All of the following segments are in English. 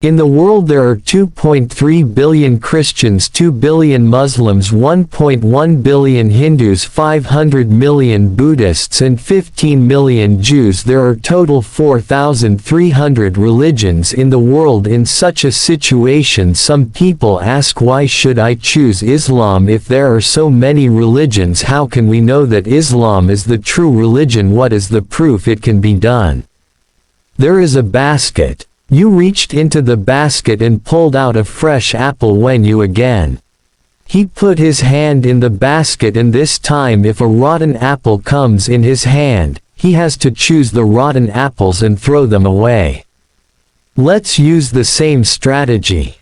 In the world there are 2.3 billion Christians, 2 billion Muslims, 1.1 billion Hindus, 500 million Buddhists and 15 million Jews. There are total 4,300 religions in the world. In such a situation, some people ask, why should I choose Islam if there are so many religions? How can we know that Islam is the true religion? What is the proof it can be done? There is a basket. You reached into the basket and pulled out a fresh apple when you again. He put his hand in the basket, and this time if a rotten apple comes in his hand, he has to choose the rotten apples and throw them away. Let's use the same strategy.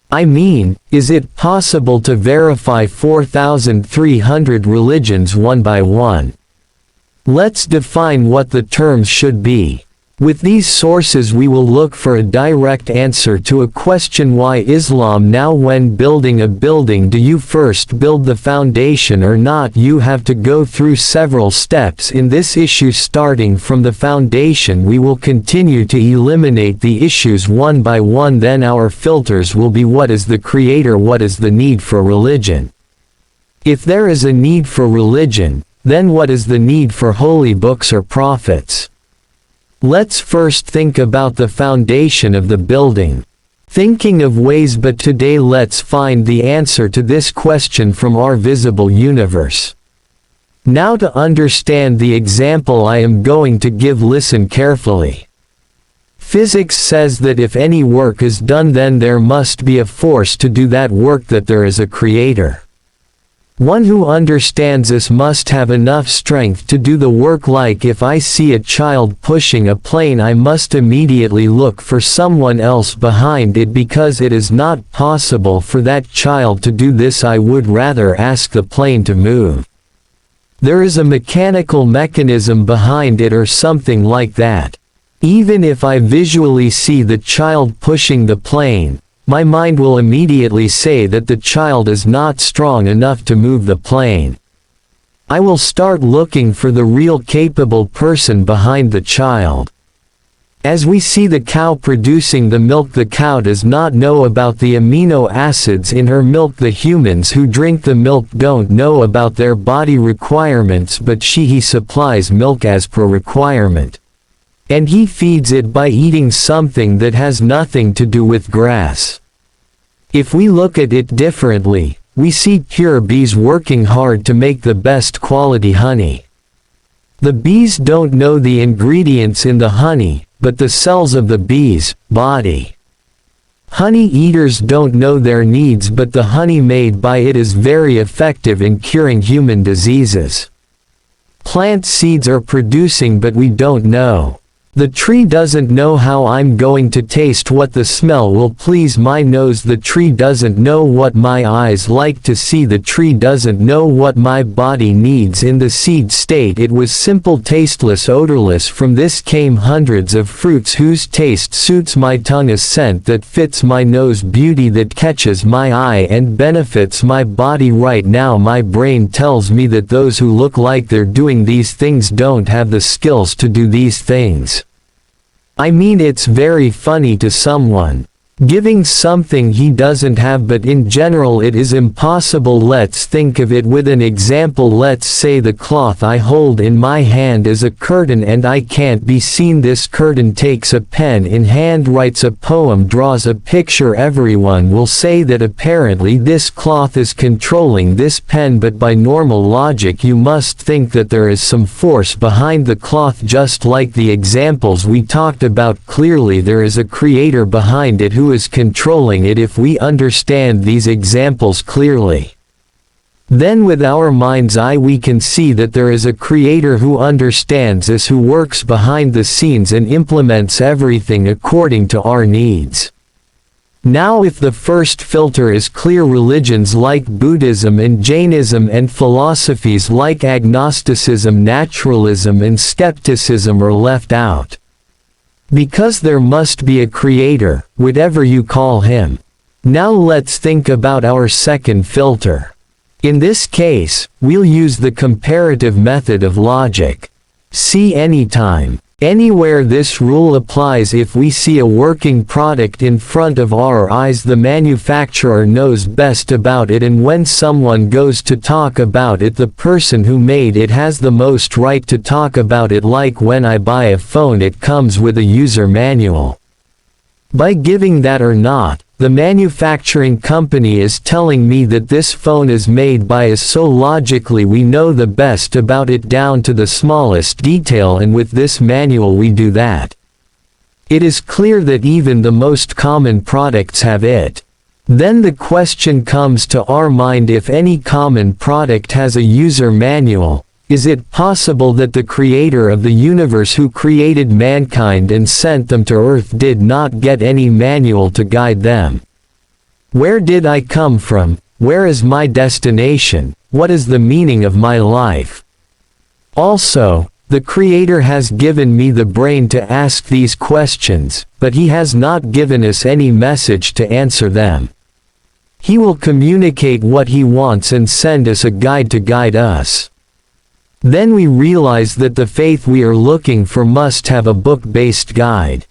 I mean, is it possible to verify 4,300 religions one by one? Let's define what the terms should be. With these sources we will look for a direct answer to a question: why Islam? Now, when building a building, do you first build the foundation or not? You have to go through several steps in this issue. Starting from the foundation, we will continue to eliminate the issues one by one. Then our filters will be: what is the creator? What is the need for religion? If there is a need for religion, then what is the need for holy books or prophets? Let's first think about the foundation of the building. Thinking of ways, but today let's find the answer to this question from our visible universe. Now, to understand the example I am going to give, listen carefully. Physics says that if any work is done, then there must be a force to do that work, that there is a creator. One who understands this must have enough strength to do the work. Like if I see a child pushing a plane, I must immediately look for someone else behind it, because it is not possible for that child to do this. I would rather ask the plane to move. There is a mechanical mechanism behind it or something like that. Even if I visually see the child pushing the plane, my mind will immediately say that the child is not strong enough to move the plane. I will start looking for the real capable person behind the child. As we see the cow producing the milk, the cow does not know about the amino acids in her milk. The humans who drink the milk don't know about their body requirements, but he supplies milk as per requirement. And he feeds it by eating something that has nothing to do with grass. If we look at it differently, we see pure bees working hard to make the best quality honey. The bees don't know the ingredients in the honey, but the cells of the bees' body. Honey eaters don't know their needs, but the honey made by it is very effective in curing human diseases. Plant seeds are producing, but we don't know. The tree doesn't know how I'm going to taste, what the smell will please my nose. The tree doesn't know what my eyes like to see. The tree doesn't know what my body needs. In the seed state it was simple, tasteless, odorless. From this came hundreds of fruits whose taste suits my tongue, a scent that fits my nose, beauty that catches my eye and benefits my body. Right now my brain tells me that those who look like they're doing these things don't have the skills to do these things. I mean, it's very funny to someone giving something he doesn't have, but in general it is impossible. Let's think of it with an example. Let's say the cloth I hold in my hand is a curtain and I can't be seen. This curtain takes a pen in hand, writes a poem, draws a picture. Everyone will say that apparently this cloth is controlling this pen, but by normal logic you must think that there is some force behind the cloth, just like the examples we talked about. Clearly there is a creator behind it who is controlling it. If we understand these examples clearly, then with our mind's eye we can see that there is a creator who understands this, who works behind the scenes and implements everything according to our needs. Now, if the first filter is clear, religions like Buddhism and Jainism and philosophies like agnosticism, naturalism and skepticism are left out. Because there must be a creator, whatever you call him. Now let's think about our second filter. In this case, we'll use the comparative method of logic. See, anytime Anywhere this rule applies: if we see a working product in front of our eyes, the manufacturer knows best about it, and when someone goes to talk about it, the person who made it has the most right to talk about it. Like when I buy a phone, it comes with a user manual. By giving that or not, the manufacturing company is telling me that this phone is made by us, so logically we know the best about it down to the smallest detail, and with this manual we do that. It is clear that even the most common products have it. Then the question comes to our mind: if any common product has a user manual, is it possible that the creator of the universe, who created mankind and sent them to earth, did not get any manual to guide them? Where did I come from? Where is my destination? What is the meaning of my life? Also, the Creator has given me the brain to ask these questions, but He has not given us any message to answer them. He will communicate what He wants and send us a guide to guide us. Then we realize that the faith we are looking for must have a book-based guide.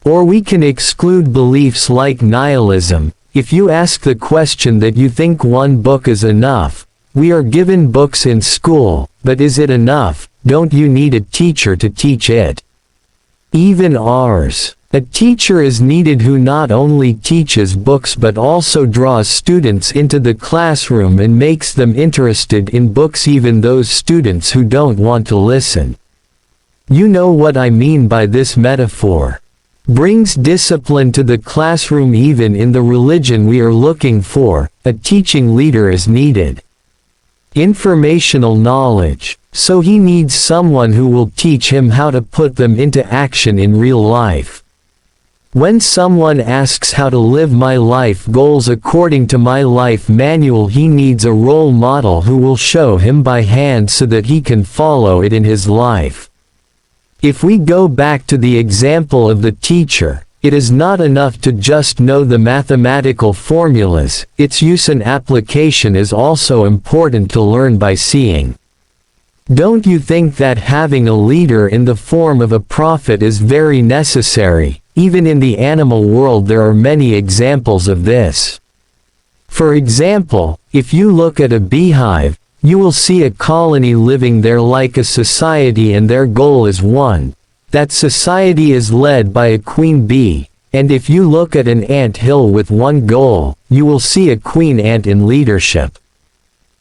Or we can exclude beliefs like nihilism. If you ask the question that you think one book is enough. We are given books in school, but is it enough? Don't you need a teacher to teach it? Even ours. A teacher is needed who not only teaches books but also draws students into the classroom and makes them interested in books, even those students who don't want to listen. You know what I mean by this metaphor. Brings discipline to the classroom. Even in the religion we are looking for, a teaching leader is needed. Informational knowledge. So he needs someone who will teach him how to put them into action in real life. When someone asks how to live my life goals according to my life manual, he needs a role model who will show him by hand so that he can follow it in his life. If we go back to the example of the teacher, it is not enough to just know the mathematical formulas. Its use and application is also important to learn by seeing. Don't you think that having a leader in the form of a prophet is very necessary? Even in the animal world there are many examples of this. For example, if you look at a beehive, you will see a colony living there like a society, and their goal is one. That society is led by a queen bee, and if you look at an ant hill with one goal, you will see a queen ant in leadership.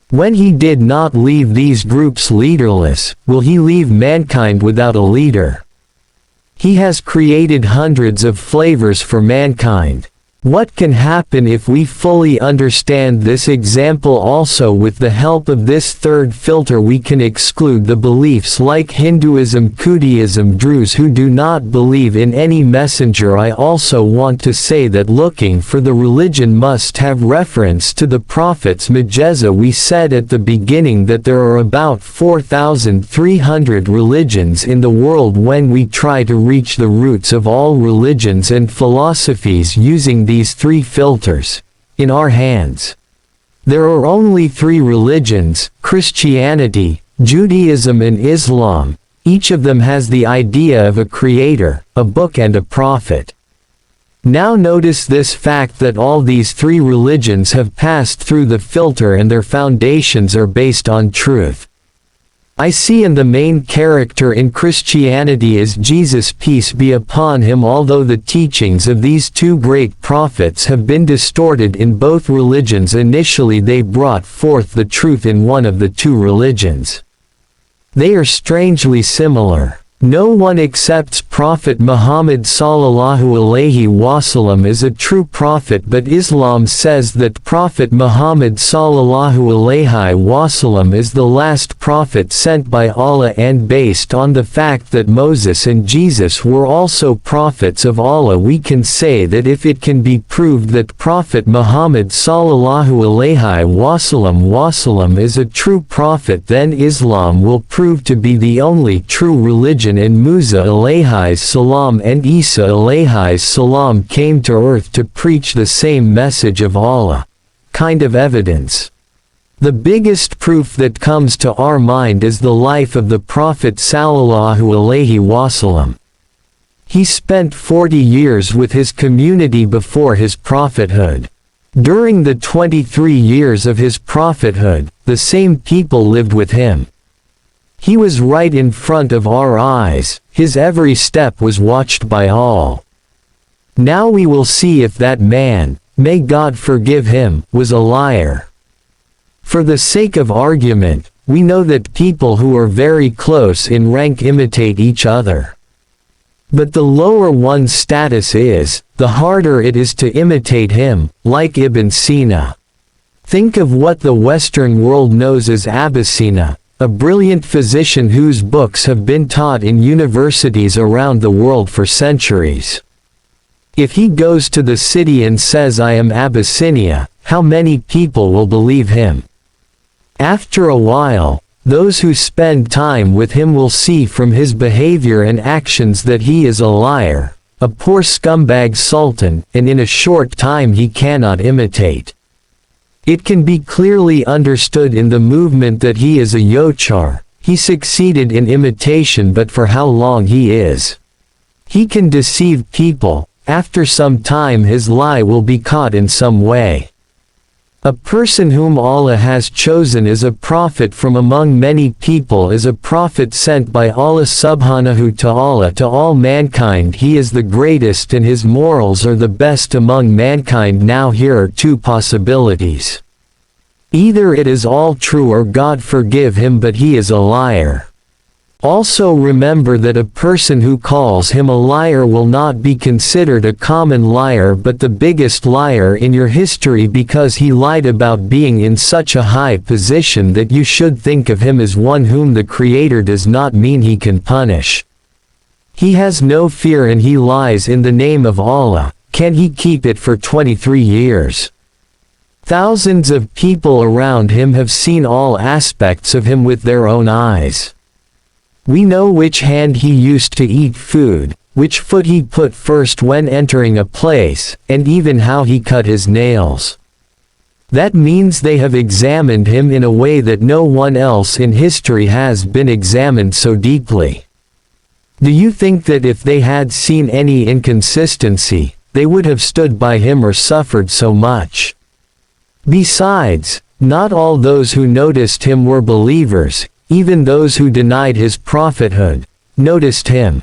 When he did not leave these groups leaderless, will he leave mankind without a leader? He has created hundreds of flavors for mankind. What can happen if we fully understand this example? Also, with the help of this third filter we can exclude the beliefs like Hinduism, Judaism, Druze who do not believe in any messenger. I also want to say that looking for the religion must have reference to the prophets. Majeza, we said at the beginning that there are about 4,300 religions in the world. When we try to reach the roots of all religions and philosophies using these three filters in our hands, there are only three religions: Christianity, Judaism and Islam. Each of them has the idea of a creator, a book and a prophet. Now notice this fact that all these three religions have passed through the filter and their foundations are based on truth. I see in the main character in Christianity is Jesus, peace be upon him. Although the teachings of these two great prophets have been distorted in both religions, initially they brought forth the truth in one of the two religions. They are strangely similar. No one accepts Prophet Muhammad sallallahu alaihi wasallam as a true prophet, but Islam says that Prophet Muhammad sallallahu alaihi wasallam is the last prophet sent by Allah, and based on the fact that Moses and Jesus were also prophets of Allah, we can say that if it can be proved that Prophet Muhammad sallallahu alaihi wasallam is a true prophet, then Islam will prove to be the only true religion. And Musa alayhi salam and Isa alayhi salam came to earth to preach the same message of Allah. Kind of evidence. The biggest proof that comes to our mind is the life of the Prophet sallallahu alaihi wasallam. He spent 40 years with his community before his prophethood. During the 23 years of his prophethood, the same people lived with him. He was right in front of our eyes, his every step was watched by all. Now we will see if that man, may God forgive him, was a liar. For the sake of argument, we know that people who are very close in rank imitate each other. But the lower one's status is, the harder it is to imitate him, like Ibn Sina. Think of what the Western world knows as Avicenna, a brilliant physician whose books have been taught in universities around the world for centuries. If he goes to the city and says I am Abyssinia, how many people will believe him? After a while, those who spend time with him will see from his behavior and actions that he is a liar, a poor scumbag sultan, and in a short time he cannot imitate. It can be clearly understood in the movement that he is a yochar. He succeeded in imitation, but for how long he is. He can deceive people, after some time his lie will be caught in some way. A person whom Allah has chosen as a prophet from among many people is a prophet sent by Allah subhanahu ta'ala to all mankind. He is the greatest and his morals are the best among mankind. Now here are two possibilities. Either it is all true or God forgive him, but he is a liar. Also remember that a person who calls him a liar will not be considered a common liar but the biggest liar in your history, because he lied about being in such a high position that you should think of him as one whom the Creator does not mean he can punish. He has no fear and he lies in the name of Allah. Can he keep it for 23 years? Thousands of people around him have seen all aspects of him with their own eyes. We know which hand he used to eat food, which foot he put first when entering a place, and even how he cut his nails. That means they have examined him in a way that no one else in history has been examined so deeply. Do you think that if they had seen any inconsistency, they would have stood by him or suffered so much? Besides, not all those who noticed him were believers. Even those who denied his prophethood noticed him.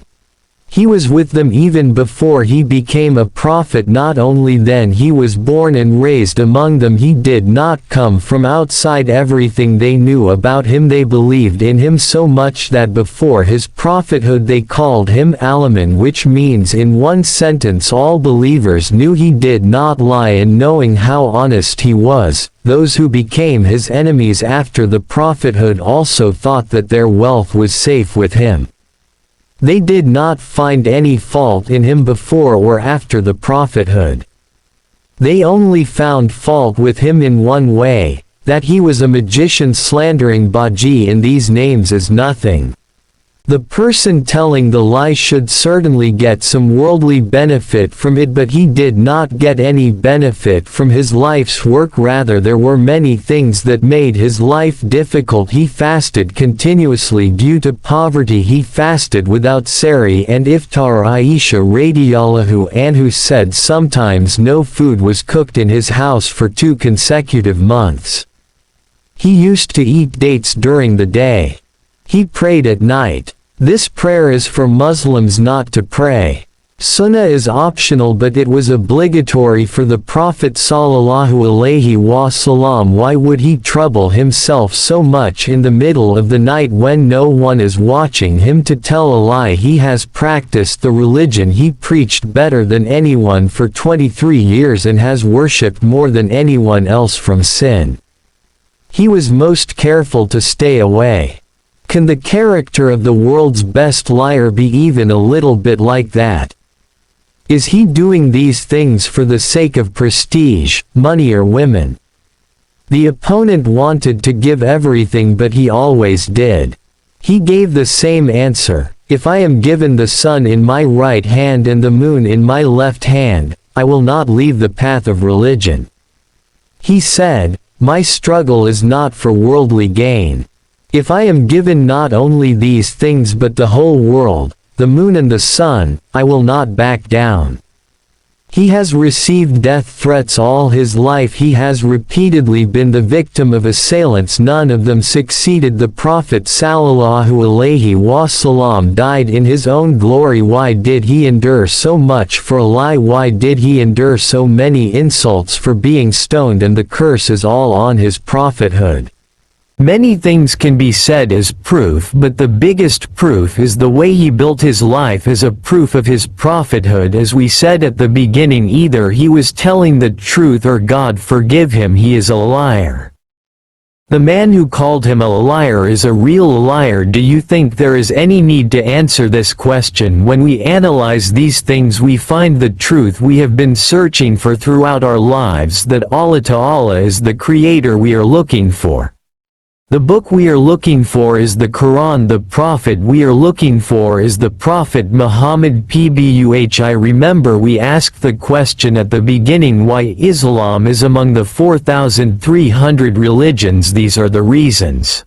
He was with them even before he became a prophet. Not only then he was born and raised among them, he did not come from outside. Everything they knew about him, they believed in him so much that before his prophethood they called him Alamin, which means in one sentence all believers knew he did not lie. And knowing how honest he was, those who became his enemies after the prophethood also thought that their wealth was safe with him. They did not find any fault in him before or after the prophethood. They only found fault with him in one way, that he was a magician slandering Baji. In these names is nothing. The person telling the lie should certainly get some worldly benefit from it, but he did not get any benefit from his life's work. Rather, there were many things that made his life difficult. He fasted continuously due to poverty. He fasted without sari and iftar. Aisha radiyallahu anhu said sometimes no food was cooked in his house for 2 consecutive months. He used to eat dates during the day. He prayed at night. This prayer is for Muslims not to pray. Sunnah is optional, but it was obligatory for the Prophet sallallahu alaihi wasallam. Why would he trouble himself so much in the middle of the night when no one is watching him to tell a lie? He has practiced the religion he preached better than anyone for 23 years and has worshipped more than anyone else from sin. He was most careful to stay away. Can the character of the world's best liar be even a little bit like that? Is he doing these things for the sake of prestige, money or women? The opponent wanted to give everything, but he always did. He gave the same answer: if I am given the sun in my right hand and the moon in my left hand, I will not leave the path of religion. He said, My struggle is not for worldly gain. If I am given not only these things but the whole world, the moon and the sun, I will not back down. He has received death threats all his life. He has repeatedly been the victim of assailants. None of them succeeded. The Prophet sallallahu alaihi wasallam died in his own glory. Why did he endure so much for a lie? Why did he endure so many insults for being stoned? And the curse is all on his prophethood. Many things can be said as proof, but the biggest proof is the way he built his life as a proof of his prophethood. As we said at the beginning, either he was telling the truth or God forgive him, he is a liar. The man who called him a liar is a real liar. Do you think there is any need to answer this question? When we analyze these things, we find the truth we have been searching for throughout our lives, that Allah Ta'ala is the creator we are looking for. The book we are looking for is the Quran. The prophet we are looking for is the Prophet Muhammad Pbuh. I remember we asked the question at the beginning why Islam is among the 4,300 religions. These are the reasons.